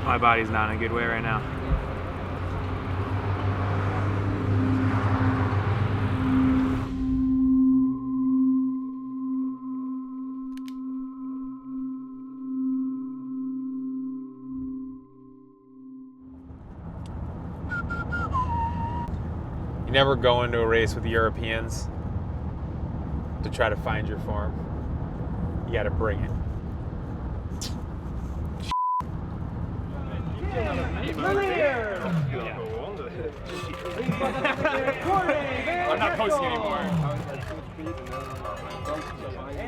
My body's not in a good way right now. You never go into a race with Europeans to try to find your form. You gotta bring it. I'm not posting anymore.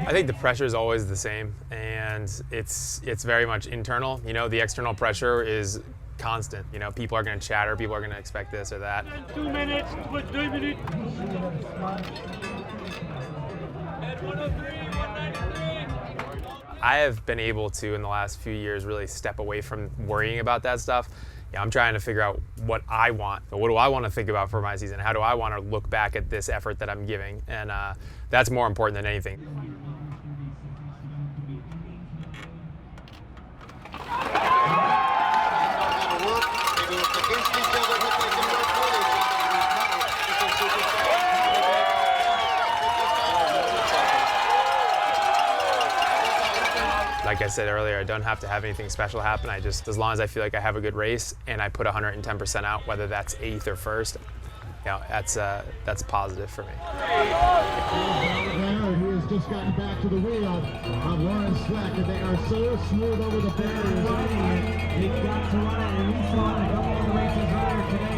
I think the pressure is always the same, and it's very much internal. You know, the external pressure is constant. You know, people are going to chatter, people are going to expect this or that. 2 minutes, 2 minutes. I have been able to, in the last few years, really step away from worrying about that stuff. Yeah, I'm trying to figure out what I want. What do I want to think about for my season? How do I want to look back at this effort that I'm giving? And that's more important than anything. Like I said earlier, I don't have to have anything special happen. I just, as long as I feel like I have a good race and I put 110% out, whether that's 8th or 1st, you know, that's positive for me. He has just gotten back to the wheel of Lawrence Slack, and they are so smooth over the barriers. They got to run it, and we saw it a couple of races earlier today.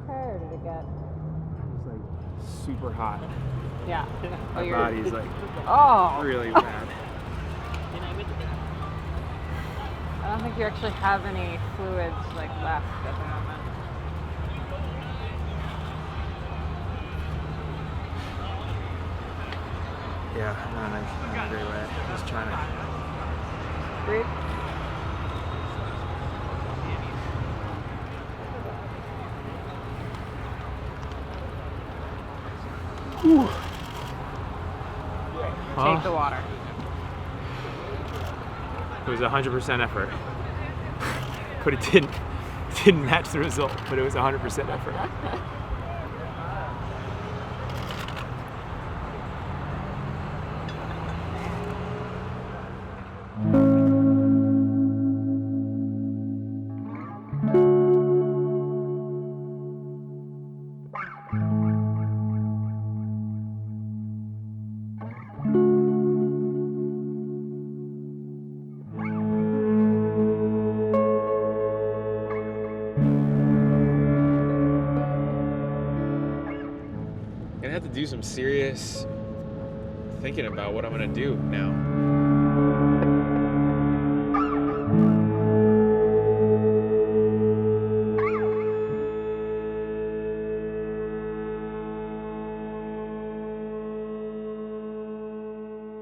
Or did it get? It's like super hot. Yeah. My body's like really bad. I don't think you actually have any fluids like left at the moment. Yeah, not in a great way. Just trying to Breathe. Take the water. It was 100% effort, but it didn't match the result. But it was 100% effort. I'm gonna have to do some serious thinking about what I'm gonna do now.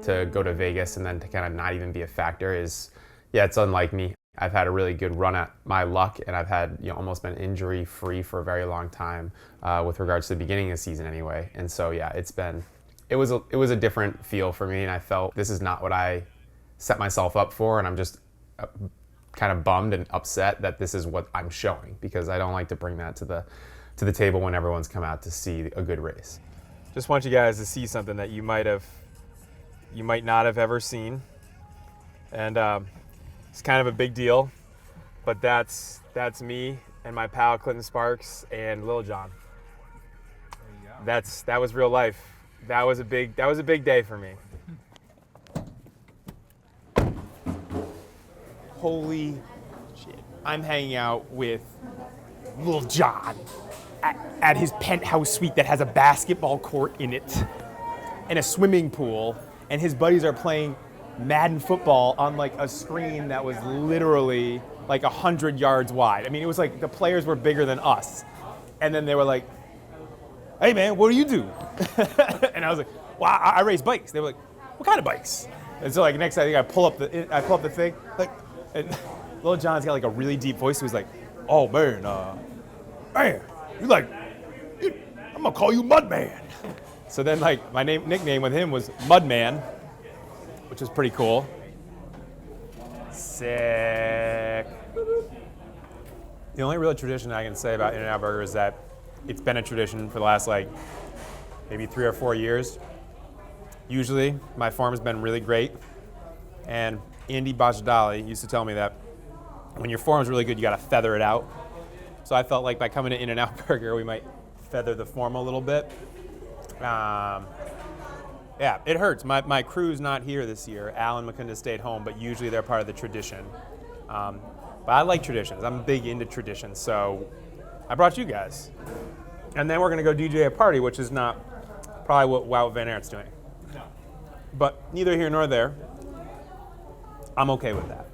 To go to Vegas and then to kind of not even be a factor is yeah, it's unlike me. I've had a really good run at my luck, and I've had almost been injury free for a very long time with regards to the beginning of the season anyway. And so yeah, it was a different feel for me, and I felt this is not what I set myself up for, and I'm just kind of bummed and upset that this is what I'm showing, because I don't like to bring that to the table when everyone's come out to see a good race. Just want you guys to see something that you might not have ever seen, and it's kind of a big deal, but that's me and my pal Clinton Sparks and Lil Jon. That was real life. That was a big day for me. Holy shit! I'm hanging out with Lil Jon at his penthouse suite that has a basketball court in it and a swimming pool, and his buddies are playing Madden football on like a screen that was literally like 100 yards wide. I mean, it was like the players were bigger than us. And then they were like, "Hey man, what do you do?" And I was like, "Well, I race bikes." They were like, "What kind of bikes?" And so like next I think I pull up the thing, like, and Lil Jon's got like a really deep voice. So he's like, "Oh man, man, I'm gonna call you Mudman." So then like my nickname with him was Mudman, which is pretty cool. Sick. The only real tradition I can say about In-N-Out Burger is that it's been a tradition for the last like maybe 3 or 4 years. Usually my form's been really great, and Andy Bajadali used to tell me that when your form's really good, you gotta feather it out. So I felt like by coming to In-N-Out Burger, we might feather the form a little bit. Yeah, it hurts. My crew's not here this year. Alan McCunda stayed home, but usually they're part of the tradition. But I like traditions. I'm big into traditions, so I brought you guys. And then we're gonna go DJ a party, which is not probably what Wout Van Aert's doing. No. But neither here nor there. I'm okay with that.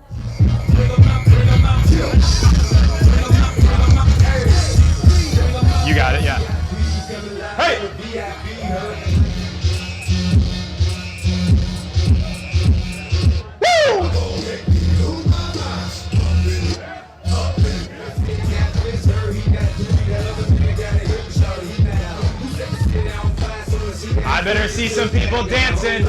You got it, yeah. Hey! I better see some people dancing.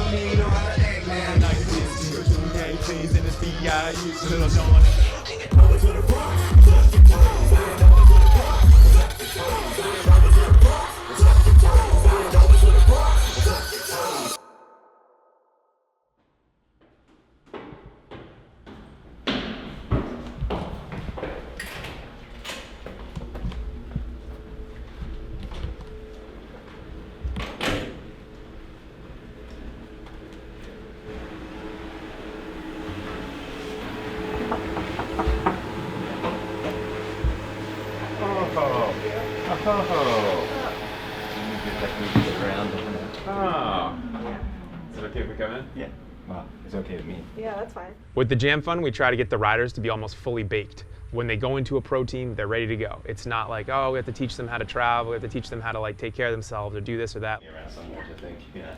Is it okay if we come in? Yeah. Well, it's okay with me. Yeah, that's fine. With the Jam Fund, we try to get the riders to be almost fully baked. When they go into a pro team, they're ready to go. It's not like, oh, we have to teach them how to travel, we have to teach them how to like take care of themselves or do this or that. Around some more, I think. Yeah.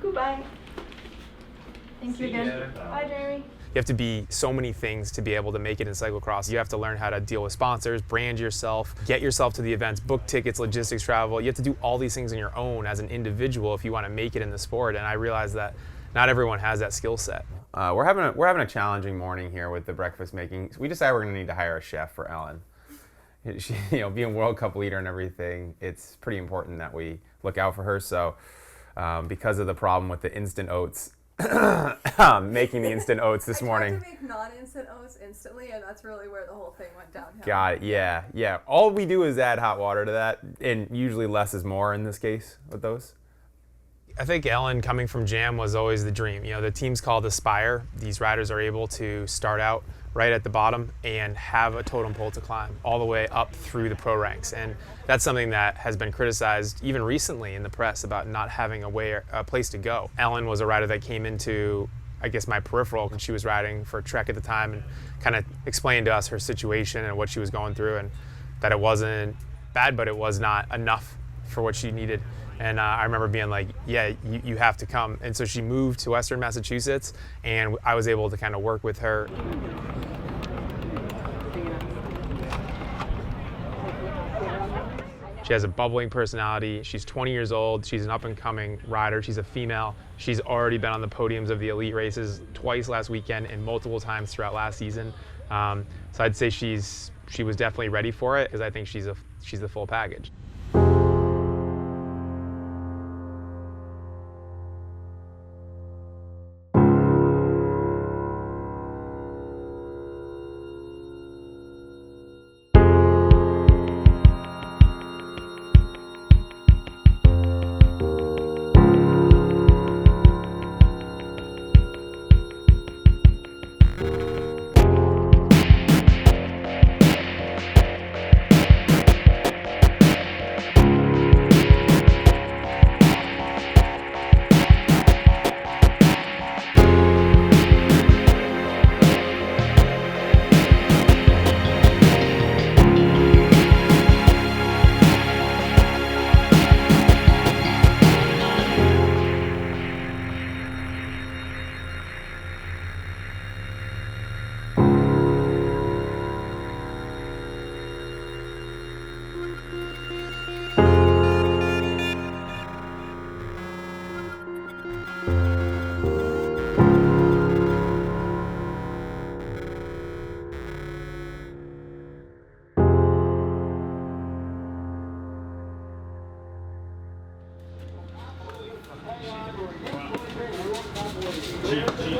Goodbye. Thank you again. Bye, Jeremy. You have to be so many things to be able to make it in cyclocross. You have to learn how to deal with sponsors, brand yourself, get yourself to the events, book tickets, logistics, travel. You have to do all these things on your own as an individual if you want to make it in the sport. And I realize that not everyone has that skill set. We're having a challenging morning here with the breakfast making. We decided we're going to need to hire a chef for Ellen. She, being World Cup leader and everything, it's pretty important that we look out for her. So because of the problem with the instant oats, making the instant oats this morning. I tried to make non-instant oats instantly, and that's really where the whole thing went downhill. Got it. Yeah. All we do is add hot water to that, and usually less is more in this case with those. I think Ellen coming from Jam was always the dream. The team's called Aspire. These riders are able to start out right at the bottom and have a totem pole to climb all the way up through the pro ranks. And that's something that has been criticized even recently in the press about not having a place to go. Ellen was a rider that came into, I guess, my peripheral when she was riding for Trek at the time and kind of explained to us her situation and what she was going through, and that it wasn't bad, but it was not enough for what she needed And I remember being like, yeah, you have to come. And so she moved to Western Massachusetts, and I was able to kind of work with her. She has a bubbling personality. She's 20 years old. She's an up-and-coming rider. She's a female. She's already been on the podiums of the elite races twice last weekend and multiple times throughout last season. So I'd say she was definitely ready for it, because I think she's the full package.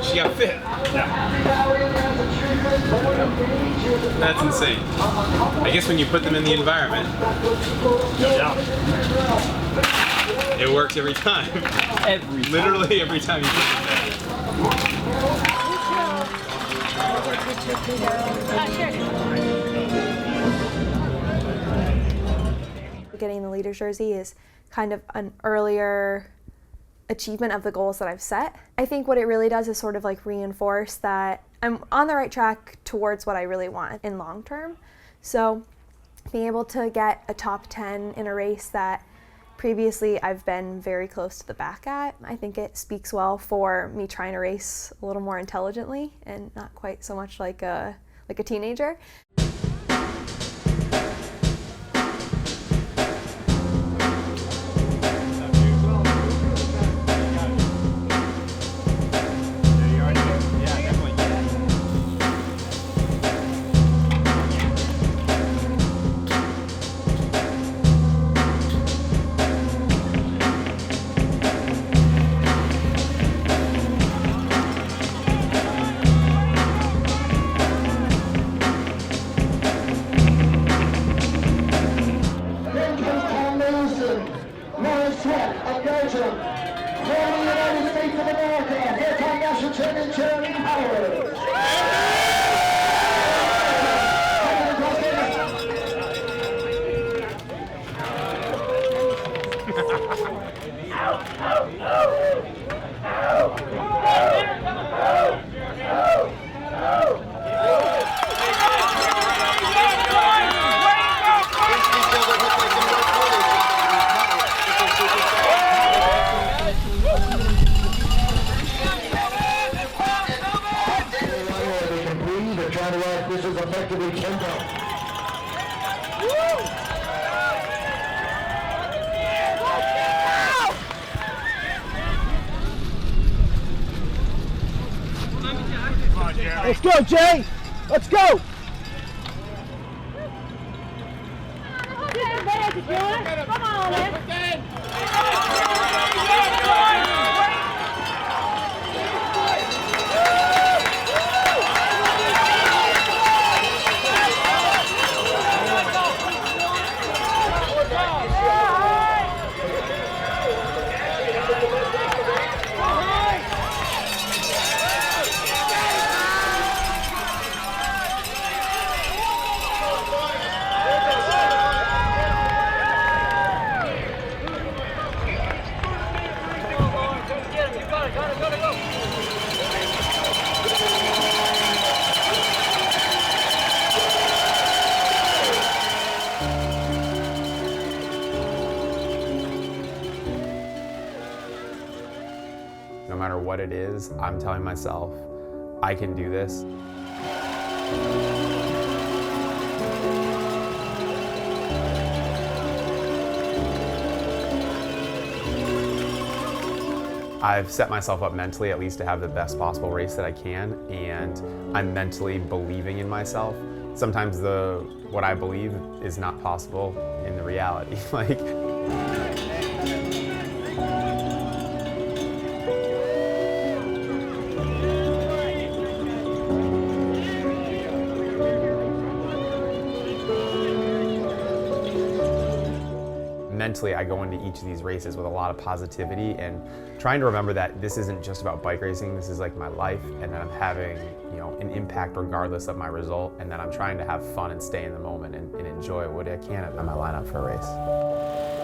She got fit. That's insane. I guess when you put them in the environment, it works every time. Literally every time you put them there. Getting the leader's jersey is kind of an earlier achievement of the goals that I've set. I think what it really does is sort of like reinforce that I'm on the right track towards what I really want in long term. So being able to get a top 10 in a race that previously I've been very close to the back at, I think it speaks well for me trying to race a little more intelligently and not quite so much like a teenager. This is effectively tempo. Let's go, Jay! Let's go! Come on, man! what it is, I'm telling myself, I can do this. I've set myself up mentally at least to have the best possible race that I can, and I'm mentally believing in myself. Sometimes what I believe is not possible in the reality. Like, mentally, I go into each of these races with a lot of positivity and trying to remember that this isn't just about bike racing, this is like my life, and that I'm having, an impact regardless of my result, and that I'm trying to have fun and stay in the moment and enjoy what I can in my lineup for a race.